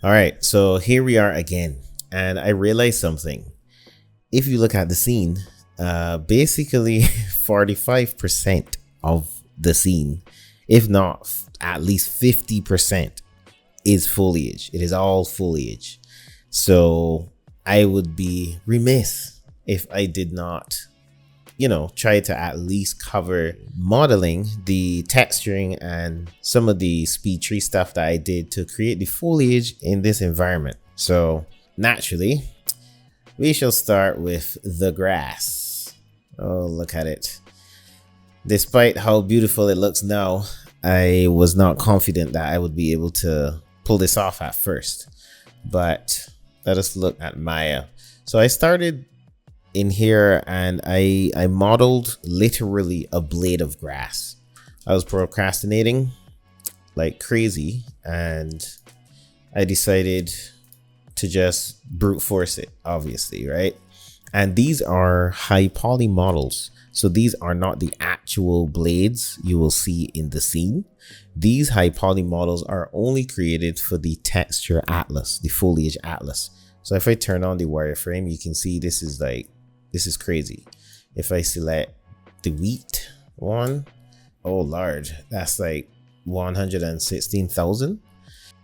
All right, so here we are again, and I realized something. If you look at the scene, basically 45% of the scene, if not at least 50%, is foliage. It is all foliage. So I would be remiss if I did not, try to at least cover modeling, the texturing, and some of the SpeedTree stuff that I did to create the foliage in this environment. So naturally, we shall start with the grass. Oh, look at it. Despite how beautiful it looks now, I was not confident that I would be able to pull this off at first. But let us look at Maya. So I started in here and I modeled literally a blade of grass. I was procrastinating like crazy and I decided to just brute force it, obviously, right? And these are high poly models. So these are not the actual blades you will see in the scene. These high poly models are only created for the texture atlas, the foliage atlas. So if I turn on the wireframe, you can see this is crazy. If I select the wheat one, oh Lord, that's like 116,000.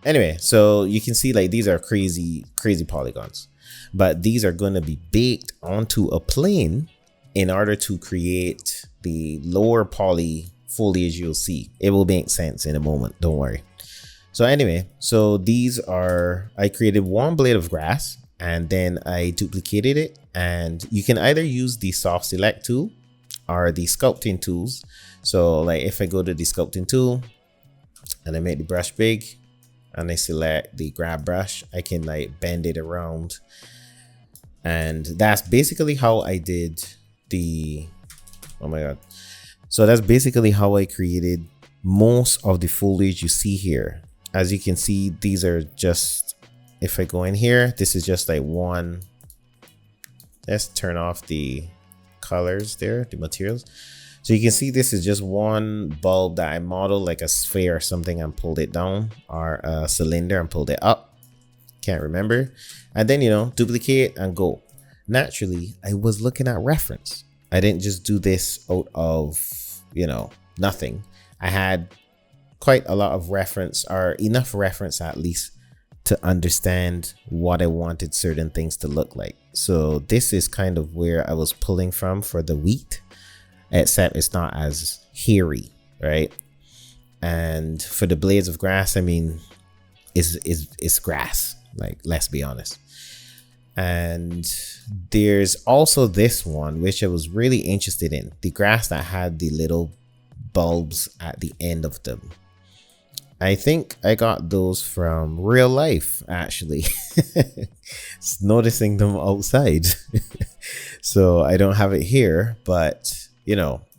Anyway, so you can see like these are crazy polygons, but these are going to be baked onto a plane in order to create the lower poly foliage you'll see. It will make sense in a moment, don't worry. So anyway, so these are, I created one blade of grass and then I duplicated it, and you can either use the soft select tool or the sculpting tools. So like if I go to the sculpting tool and I make the brush big and I select the grab brush, I can like bend it around, and that's basically how I did the, oh my god, so that's basically how I created most of the foliage you see here. As you can see, these are just, if I go in here, this is just like one, let's turn off the colors there, the materials. So you can see this is just one bulb that I modeled like a sphere or something and pulled it down, or a cylinder and pulled it up. Can't remember. And then, duplicate and go. Naturally, I was looking at reference. I didn't just do this out of, nothing. I had quite a lot of reference, or enough reference at least, to understand what I wanted certain things to look like. So this is kind of where I was pulling from for the wheat, except it's not as hairy, right? And for the blades of grass, I mean, it's grass, like, let's be honest. And there's also this one which I was really interested in, the grass that had the little bulbs at the end of them. I think I got those from real life, actually. Noticing them outside. So I don't have it here, but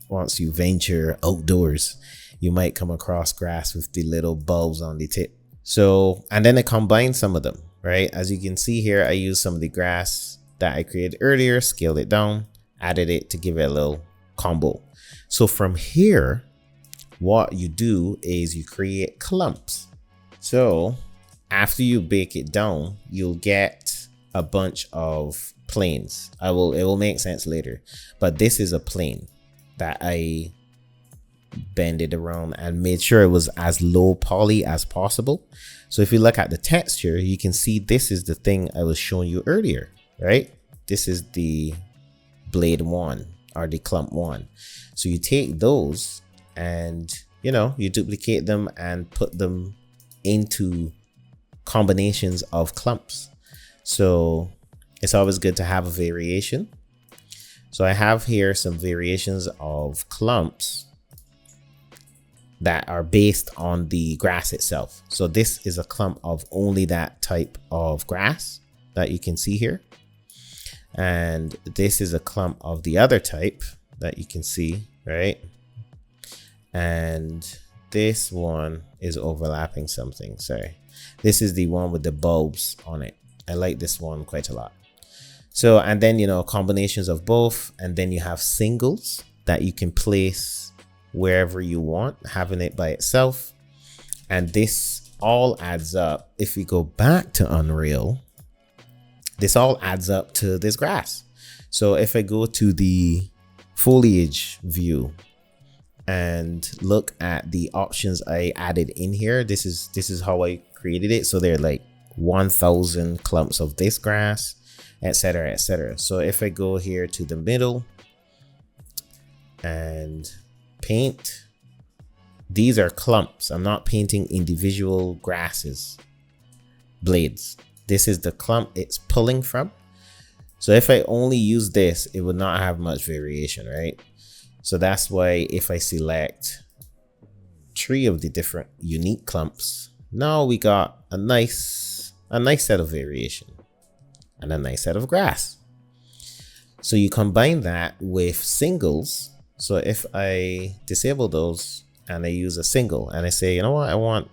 once you venture outdoors, you might come across grass with the little bulbs on the tip. So, and then I combined some of them, right? As you can see here, I used some of the grass that I created earlier, scaled it down, added it to give it a little combo. So from here, what you do is you create clumps. So after you bake it down, you'll get a bunch of planes. It will make sense later, but this is a plane that I bended around and made sure it was as low poly as possible. So if you look at the texture, you can see this is the thing I was showing you earlier, right? This is the blade one, or the clump one. So you take those and you duplicate them and put them into combinations of clumps. So it's always good to have a variation. So I have here some variations of clumps that are based on the grass itself. So this is a clump of only that type of grass that you can see here, and this is a clump of the other type that you can see, right? And this one is overlapping something. Sorry, this is the one with the bulbs on it. I like this one quite a lot. So, and then combinations of both, and then you have singles that you can place wherever you want, having it by itself. And this all adds up. If we go back to Unreal, this all adds up to this grass. So if I go to the foliage view and look at the options I added in here, this is how I created it. So they're like 1,000 clumps of this grass, etc, etc. So if I go here to the middle and paint, these are clumps. I'm not painting individual grasses, blades. This is the clump it's pulling from. So if I only use this, it would not have much variation, right? So that's why if I select 3 of the different unique clumps, now we got a nice set of variation and a nice set of grass. So you combine that with singles. So if I disable those and I use a single and I say, you know what, I want,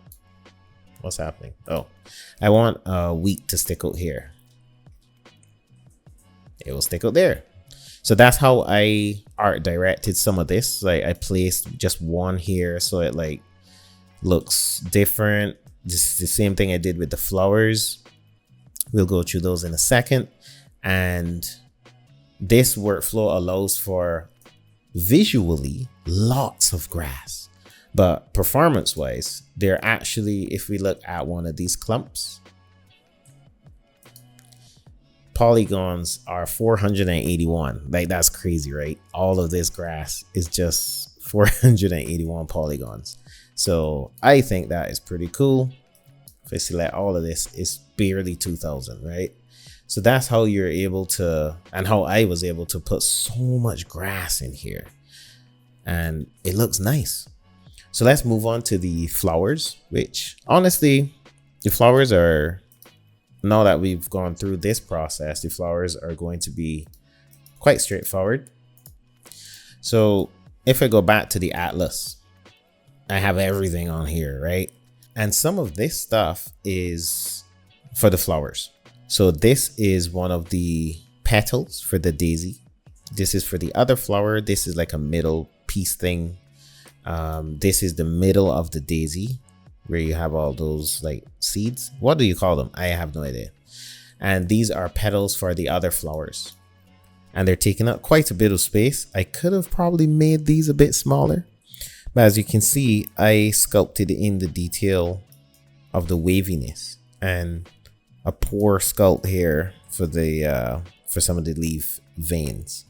what's happening? Oh, I want a wheat to stick out here. It will stick out there. So that's how I art directed some of this. Like I placed just one here so it like looks different. This is the same thing I did with the flowers. We'll go through those in a second. And this workflow allows for visually lots of grass, but performance wise, they're actually, if we look at one of these clumps, polygons are 481. Like that's crazy, right? All of this grass is just 481 polygons. So I think that is pretty cool. If I select all of this, it's barely 2,000, right? So that's how you're able to, and how I was able to put so much grass in here, and it looks nice. So let's move on to the flowers, which honestly, the flowers are, now that we've gone through this process, the flowers are going to be quite straightforward. So if I go back to the atlas, I have everything on here, right? And some of this stuff is for the flowers. So this is one of the petals for the daisy. This is for the other flower. This is like a middle piece thing. This is the middle of the daisy where you have all those like seeds. What do you call them? I have no idea. And these are petals for the other flowers. And they're taking up quite a bit of space. I could have probably made these a bit smaller. But as you can see, I sculpted in the detail of the waviness and a poor sculpt here for the for some of the leaf veins.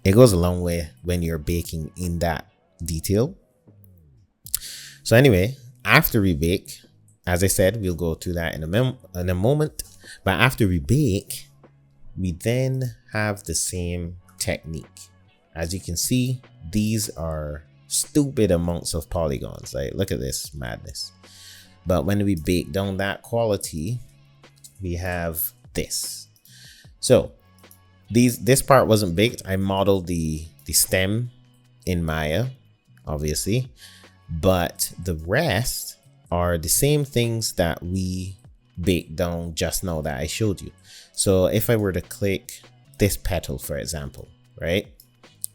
It goes a long way when you're baking in that detail. So anyway, after we bake, as I said, we'll go to that in a moment. But after we bake, we then have the same technique. As you can see, these are stupid amounts of polygons. Like, look at this madness. But when we bake down that quality, we have this. So this part wasn't baked. I modeled the stem in Maya, obviously, but the rest are the same things that we baked down just now that I showed you. So if I were to click this petal, for example, right,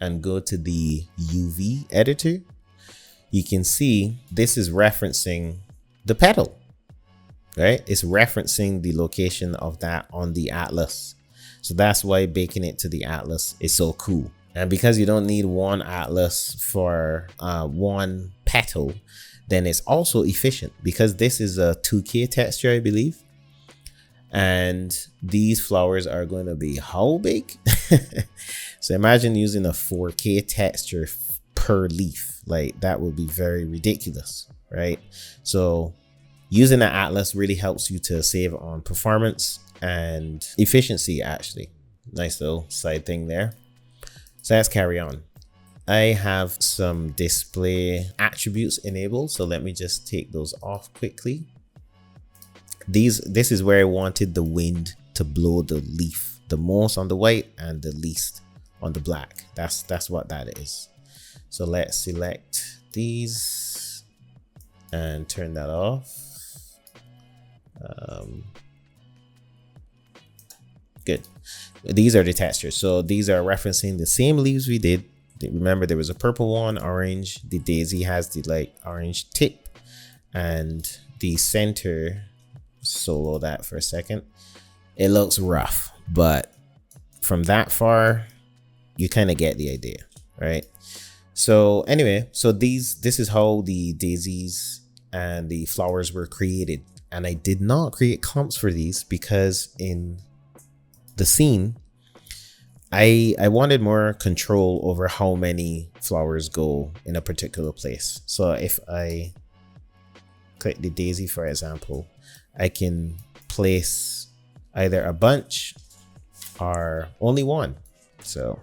and go to the UV editor, you can see this is referencing the petal, right? It's referencing the location of that on the atlas. So that's why baking it to the atlas is so cool. And because you don't need one atlas for one petal, then it's also efficient because this is a 2K texture, I believe. And these flowers are going to be how big? So imagine using a 4K texture per leaf. Like that would be very ridiculous, right? So using an atlas really helps you to save on performance and efficiency, actually. Nice little side thing there. So let's carry on. I have some display attributes enabled, so let me just take those off quickly. This is where I wanted the wind to blow the leaf the most on the white and the least on the black. That's what that is. So let's select these and turn that off. Good. These are the textures. So these are referencing the same leaves we did. Remember, there was a purple one, orange. The daisy has the like orange tip, and the center, solo that for a second, it looks rough, but from that far you kind of get the idea, right? So anyway, so this is how the daisies and the flowers were created. And I did not create clumps for these because in the scene I wanted more control over how many flowers go in a particular place. So if I click the daisy, for example, I can place either a bunch or only one. So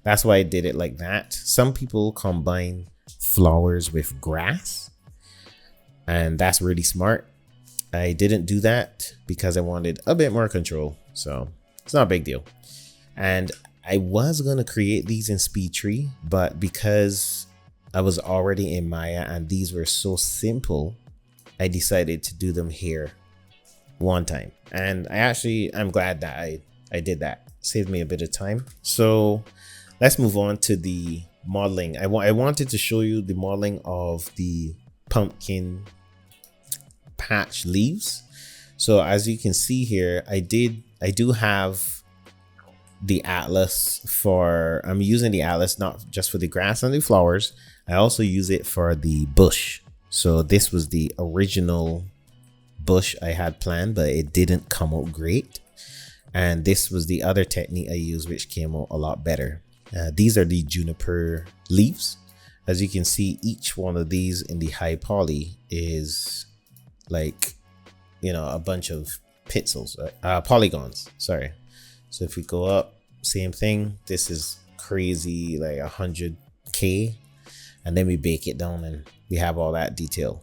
that's why I did it like that. Some people combine flowers with grass, and that's really smart. I didn't do that because I wanted a bit more control, so it's not a big deal. And I was going to create these in SpeedTree, but because I was already in Maya and these were so simple, I decided to do them here one time. And I'm glad that I did that. Saved me a bit of time. So let's move on to the modeling. I wanted to show you the modeling of the pumpkin patch leaves. So as you can see here, I do have the atlas for, I'm using the atlas not just for the grass and the flowers, I also use it for the bush. So this was the original bush I had planned, but it didn't come out great. And this was the other technique I used, which came out a lot better. These are the juniper leaves. As you can see, each one of these in the high poly is like, you know, a bunch of pixels, polygons, sorry. So if we go up, same thing. This is crazy, like 100K, and then we bake it down and we have all that detail.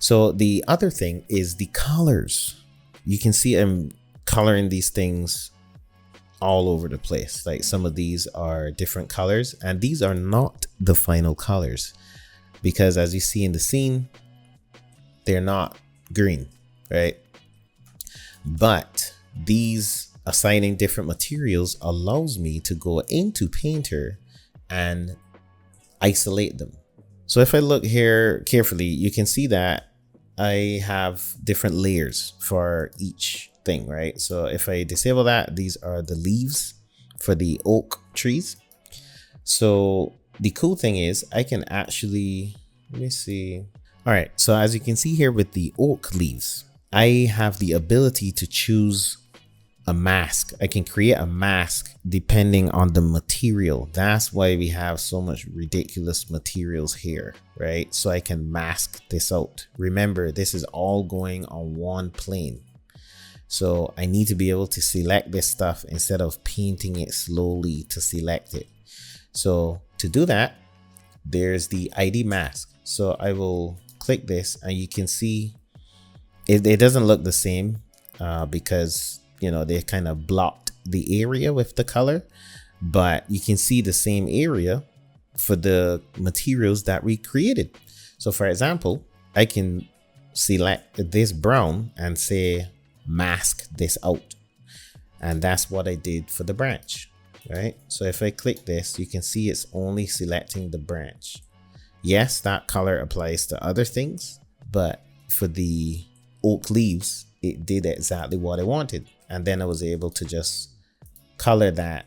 So the other thing is the colors. You can see I'm coloring these things all over the place. Like some of these are different colors, and these are not the final colors because as you see in the scene, they're not green, right? But these assigning different materials allows me to go into Painter and isolate them. So if I look here carefully, you can see that I have different layers for each thing, right? So if I disable that, these are the leaves for the oak trees. So the cool thing is I can actually, let me see. All right, so as you can see here with the oak leaves, I have the ability to choose a mask. I can create a mask depending on the material. That's why we have so much ridiculous materials here, right? So I can mask this out. Remember, this is all going on one plane. So I need to be able to select this stuff instead of painting it slowly to select it. So to do that, there's the ID mask. So I will click this and you can see it doesn't look the same because, you know, they kind of blocked the area with the color, but you can see the same area for the materials that we created. So for example, I can select this brown and say mask this out, and that's what I did for the branch, right? So if I click this, you can see it's only selecting the branch. Yes, that color applies to other things, but for the oak leaves, it did exactly what I wanted. And then I was able to just color that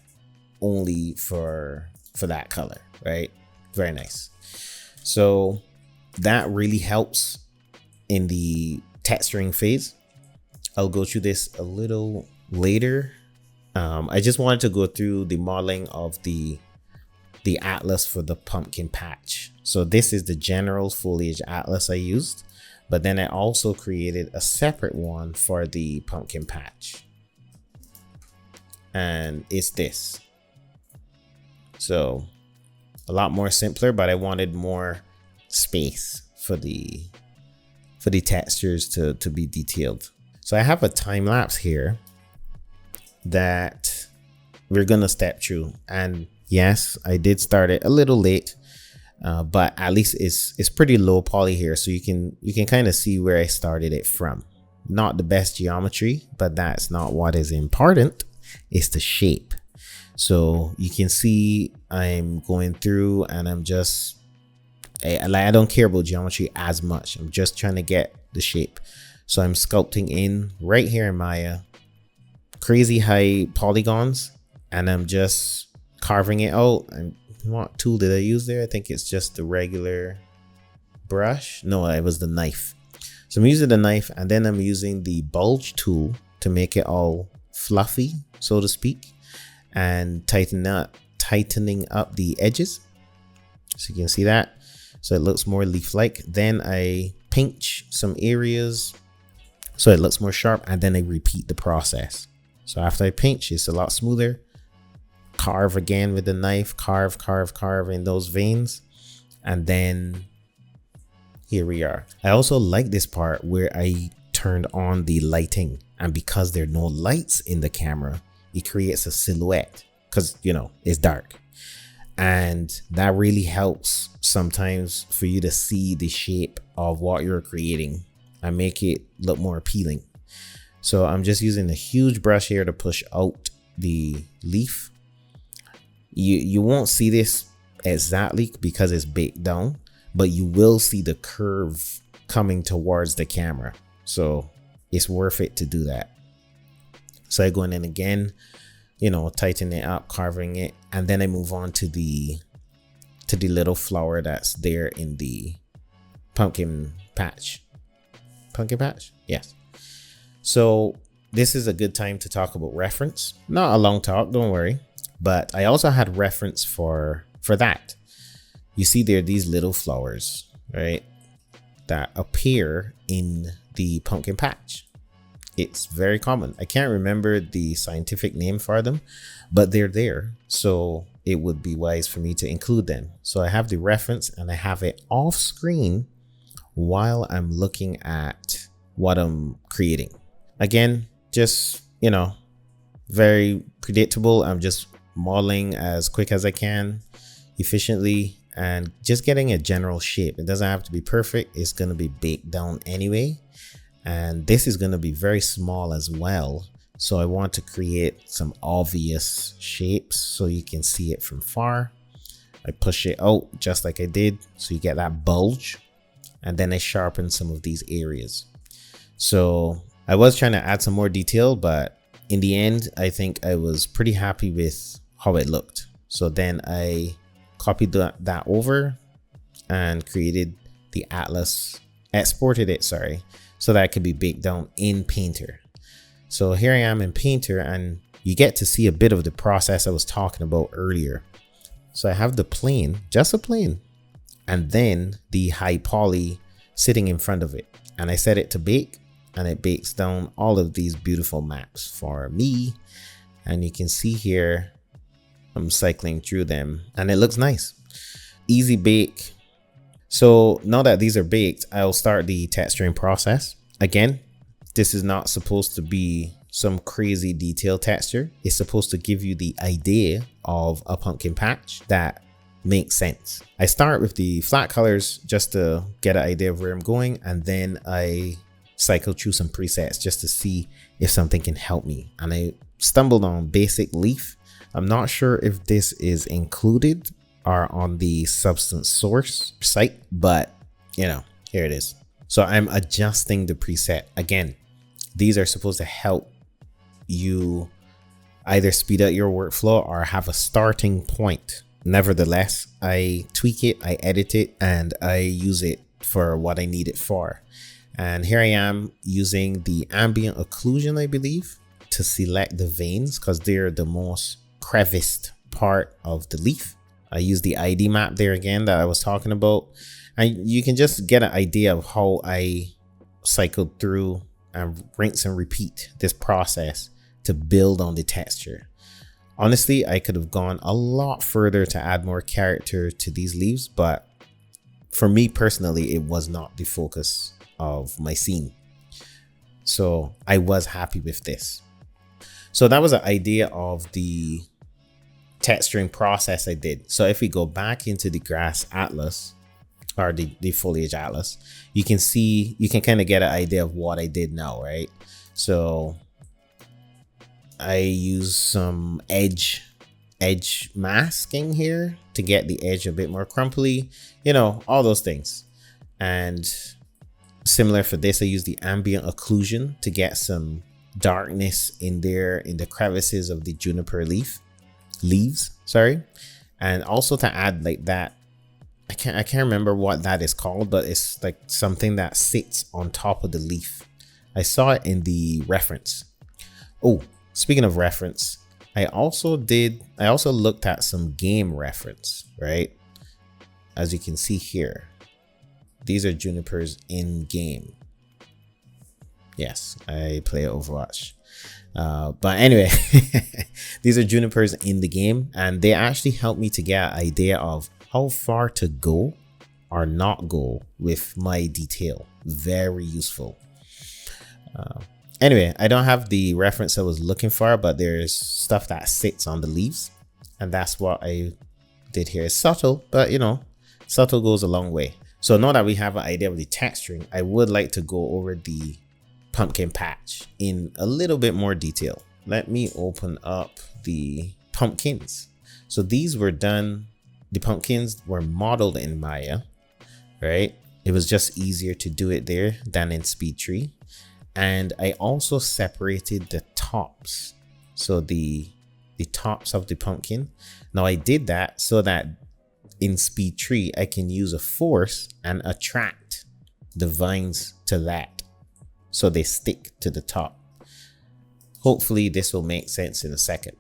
only for that color, right? Very nice. So that really helps in the texturing phase. I'll go through this a little later. I just wanted to go through the modeling of the atlas for the pumpkin patch. So this is the general foliage atlas I used, but then I also created a separate one for the pumpkin patch. And it's this. So a lot more simpler, but I wanted more space for the textures to be detailed. So I have a time lapse here that we're gonna step through, and yes, I did start it a little late, but at least it's pretty low poly here, so you can kind of see where I started it from. Not the best geometry, but that's not what is important. It's the shape. So you can see I'm going through and I'm just I don't care about geometry as much. I'm just trying to get the shape. So I'm sculpting in right here in Maya, crazy high polygons, and I'm just carving it out. And what tool did I use there? I think it's just the regular brush. No, it was the knife. So I'm using the knife, and then I'm using the bulge tool to make it all fluffy, so to speak, and tightening up the edges. So you can see that. So it looks more leaf-like. Then I pinch some areas so it looks more sharp, and then I repeat the process. So after I pinch, it's a lot smoother. Carve again with the knife, carve in those veins, and then here we are. I also like this part where I turned on the lighting, and because there are no lights in the camera, it creates a silhouette because, you know, it's dark, and that really helps sometimes for you to see the shape of what you're creating and make it look more appealing. So I'm just using a huge brush here to push out the leaf. You won't see this exactly because it's baked down, but you will see the curve coming towards the camera. So it's worth it to do that. So I go in and again, you know, tighten it up, carving it, and then I move on to the little flower that's there in the pumpkin patch. Pumpkin patch? Yes. So this is a good time to talk about reference. Not a long talk, don't worry. But I also had reference for that. You see there these little flowers, right, that appear in the pumpkin patch. It's very common. I can't remember the scientific name for them, but they're there. So it would be wise for me to include them. So I have the reference and I have it off screen while I'm looking at what I'm creating. Again, just, you know, very predictable. I'm just modeling as quick as I can, efficiently, and just getting a general shape. It doesn't have to be perfect. It's going to be baked down anyway. And this is going to be very small as well. So I want to create some obvious shapes so you can see it from far. I push it out just like I did, so you get that bulge. And then I sharpen some of these areas. So I was trying to add some more detail, but in the end, I think I was pretty happy with how it looked. So then I copied that over and created the atlas, exported it, sorry, so that it could be baked down in Painter. So here I am in Painter, and you get to see a bit of the process I was talking about earlier. So I have the plane, just a plane, and then the high poly sitting in front of it. And I set it to bake, and it bakes down all of these beautiful maps for me. And you can see here, I'm cycling through them and it looks nice. Easy bake. So now that these are baked, I'll start the texturing process. Again, this is not supposed to be some crazy detailed texture. It's supposed to give you the idea of a pumpkin patch that makes sense. I start with the flat colors just to get an idea of where I'm going, and then I cycle through some presets just to see if something can help me. And I stumbled on basic leaf. I'm not sure if this is included or on the Substance Source site, but you know, here it is. So I'm adjusting the preset. Again, these are supposed to help you either speed up your workflow or have a starting point. Nevertheless, I tweak it, I edit it, and I use it for what I need it for. And here I am using the ambient occlusion, I believe, to select the veins because they're the most creviced part of the leaf. I use the ID map there again that I was talking about, and you can just get an idea of how I cycled through and rinse and repeat this process to build on the texture. Honestly, I could have gone a lot further to add more character to these leaves, but for me personally, it was not the focus of my scene. So I was happy with this. So that was an idea of the texturing process I did. So if we go back into the grass atlas or the foliage atlas, you can see, you can kind of get an idea of what I did now, right? So I use some edge masking here to get the edge a bit more crumply, you know, all those things. And Similar for this, I use the ambient occlusion to get some darkness in there in the crevices of the juniper leaves, sorry. And also to add like that, I can't remember what that is called, but it's like something that sits on top of the leaf. I saw it in the reference. Oh, speaking of reference, I also looked at some game reference, right? As you can see here, these are junipers in game. Yes, I play Overwatch. But anyway, these are junipers in the game, and they actually help me to get an idea of how far to go or not go with my detail. Very useful. Anyway, I don't have the reference I was looking for, but there's stuff that sits on the leaves, and that's what I did here. It's subtle, but you know, subtle goes a long way. So now that we have an idea of the texturing, I would like to go over the pumpkin patch in a little bit more detail. Let me open up the pumpkins. So these were done, the pumpkins were modeled in Maya, right? It was just easier to do it there than in SpeedTree. And I also separated the tops. So the tops of the pumpkin. Now I did that so that in SpeedTree I can use a force and attract the vines to that, so they stick to the top. Hopefully this will make sense in a second.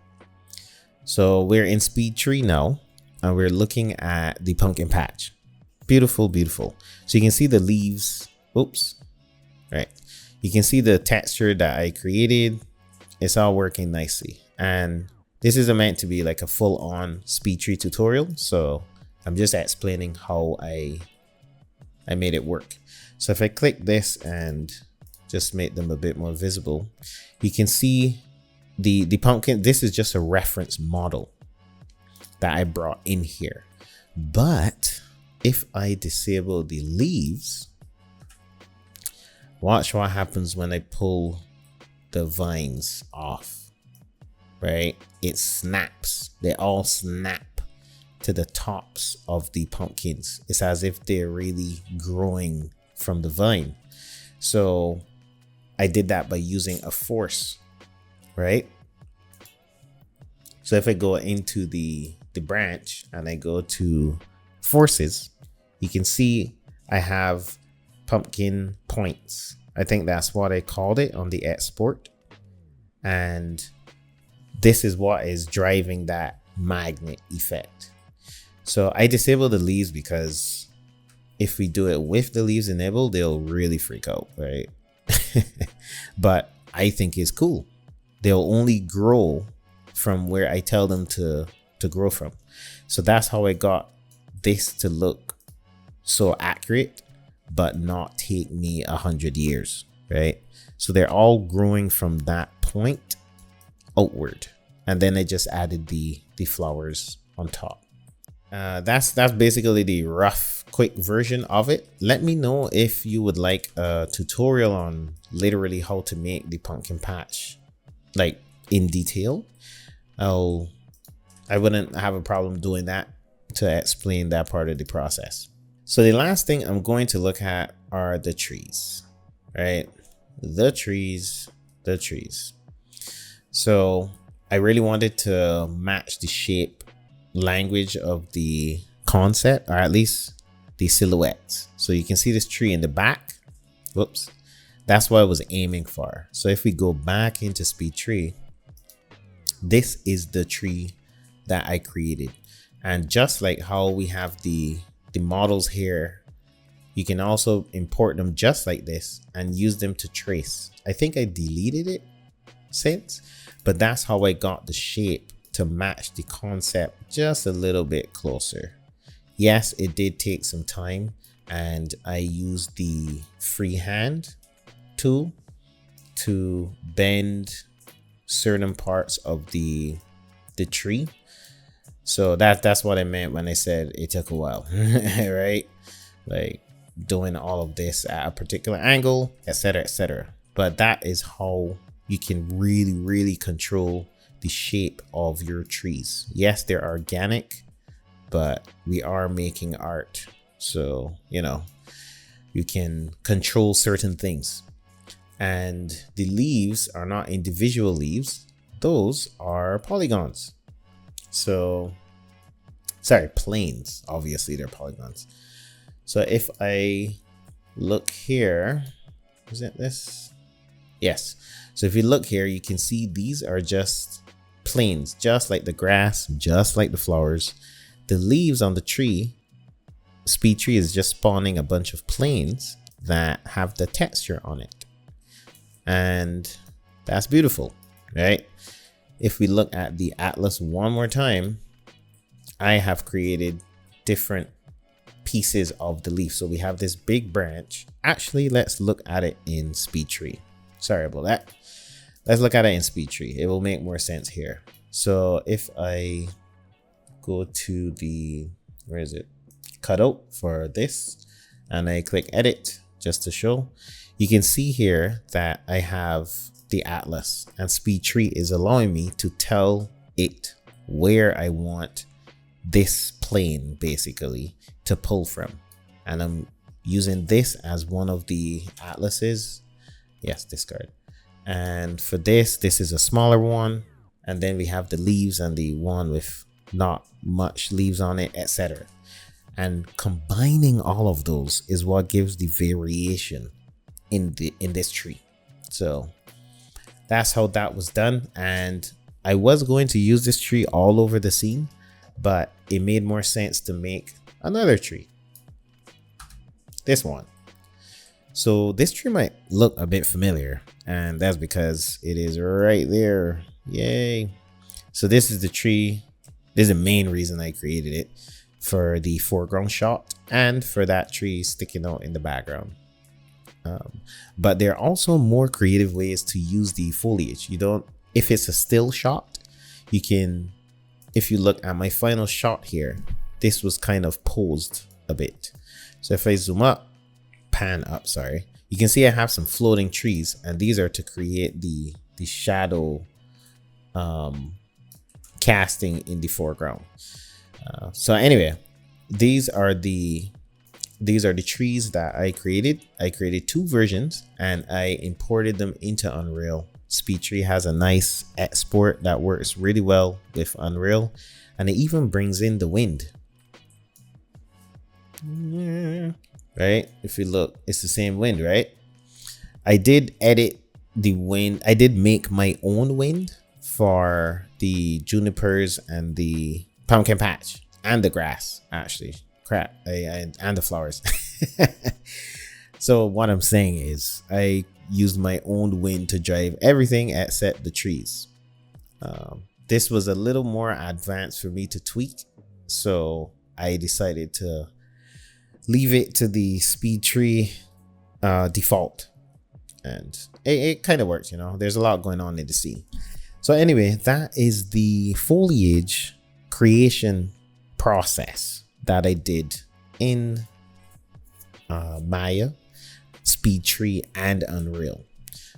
So we're in SpeedTree now, and we're looking at the pumpkin patch. Beautiful, beautiful. So you can see the leaves. Oops. Right. You can see the texture that I created. It's all working nicely. And this isn't meant to be like a full-on SpeedTree tutorial. So I'm just explaining how I made it work. So if I click this and just make them a bit more visible, you can see the pumpkin. This is just a reference model that I brought in here. But if I disable the leaves, watch what happens when I pull the vines off, right? It snaps. They all snap to the tops of the pumpkins. It's as if they're really growing from the vine. So I did that by using a force, right? So if I go into the branch and I go to forces, you can see I have pumpkin points. I think that's what I called it on the export. And this is what is driving that magnet effect. So I disable the leaves because if we do it with the leaves enabled, they'll really freak out, right? But I think it's cool. They'll only grow from where I tell them to grow from. So that's how I got this to look so accurate, but not take me 100 years, right? So they're all growing from that point outward, and then I just added the flowers on top. That's basically the rough quick version of it. Let me know if you would like a tutorial on literally how to make the pumpkin patch like in detail. I wouldn't have a problem doing that to explain that part of the process. So the last thing I'm going to look at are the trees, right? The trees. So I really wanted to match the shape language of the concept, or at least the silhouettes. So you can see this tree in the back. Whoops. That's what I was aiming for. So if we go back into SpeedTree, this is the tree that I created. And just like how we have the models here, you can also import them just like this and use them to trace. I think I deleted it since, but that's how I got the shape to match the concept just a little bit closer. Yes, it did take some time, and I used the freehand tool to bend certain parts of the tree. So that's what I meant when I said it took a while, right? Like doing all of this at a particular angle, etc., etc. But that is how you can really control the shape of your trees. Yes, they're organic, but we are making art. So, you know, You can control certain things. And the leaves are not individual leaves. Those are polygons. So, sorry, planes. Obviously, they're polygons. So if I look here, is it this? Yes. So if you look here, you can see these are just planes, just like the grass, just like the flowers. The leaves on the tree, SpeedTree is just spawning a bunch of planes that have the texture on it. And that's beautiful, right? If we look at the atlas one more time, I have created different pieces of the leaf. So we have this big branch. Actually, let's look at it in SpeedTree. Sorry about that. Let's look at it in SpeedTree. It will make more sense here. So if I go to the, where is it? Cutout for this, and I click edit just to show, you can see here that I have the atlas, and SpeedTree is allowing me to tell it where I want this plane basically to pull from. And I'm using this as one of the atlases. Yes, discard. And for this is a smaller one, and then we have the leaves and the one with not much leaves on it, etc. And combining all of those is what gives the variation in this tree. So that's how that was done. And I was going to use this tree all over the scene, but it made more sense to make another tree, this one. So this tree might look a bit familiar, and that's because it is right there. Yay. So this is the tree. This is the main reason I created it, for the foreground shot and for that tree sticking out in the background. But there are also more creative ways to use the foliage. You don't, if it's a still shot, you can, if you look at my final shot here, this was kind of posed a bit. So if I zoom up, pan up, sorry, you can see I have some floating trees, and these are to create the shadow casting in the foreground. So anyway, these are the trees that I created. I created 2 versions and I imported them into Unreal. SpeedTree has a nice export that works really well with Unreal, and it even brings in the wind. Right? If you look, it's the same wind, right? I did edit the wind. I did make my own wind for the junipers and the pumpkin patch and the grass, actually. Crap, and the flowers. So what I'm saying is I used my own wind to drive everything except the trees. This was a little more advanced for me to tweak, so I decided to leave it to the SpeedTree default, and it kind of works. You know, there's a lot going on in the scene. So anyway, that is the foliage creation process that I did in Maya, SpeedTree, and Unreal.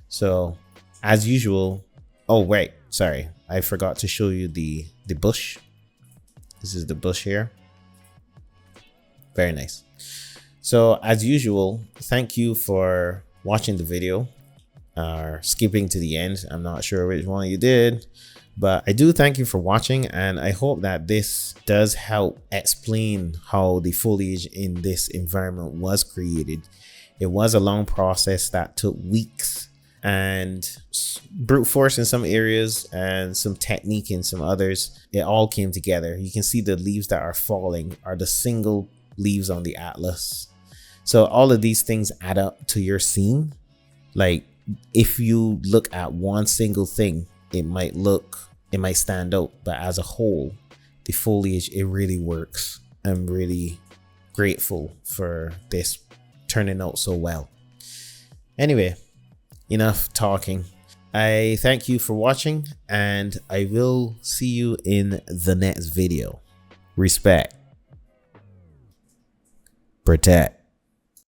So as usual, oh wait, sorry, I forgot to show you the bush. This is the bush here. Very nice. So as usual, thank you for watching the video or skipping to the end. I'm not sure which one you did, but I do thank you for watching, and I hope that this does help explain how the foliage in this environment was created. It was a long process that took weeks and brute force in some areas and some technique in some others. It all came together. You can see the leaves that are falling are the single leaves on the atlas. So all of these things add up to your scene. Like if you look at one single thing, it might stand out, but as a whole, the foliage, it really works. I'm really grateful for this turning out so well. Anyway, enough talking. I thank you for watching, and I will see you in the next video. Respect. Protect.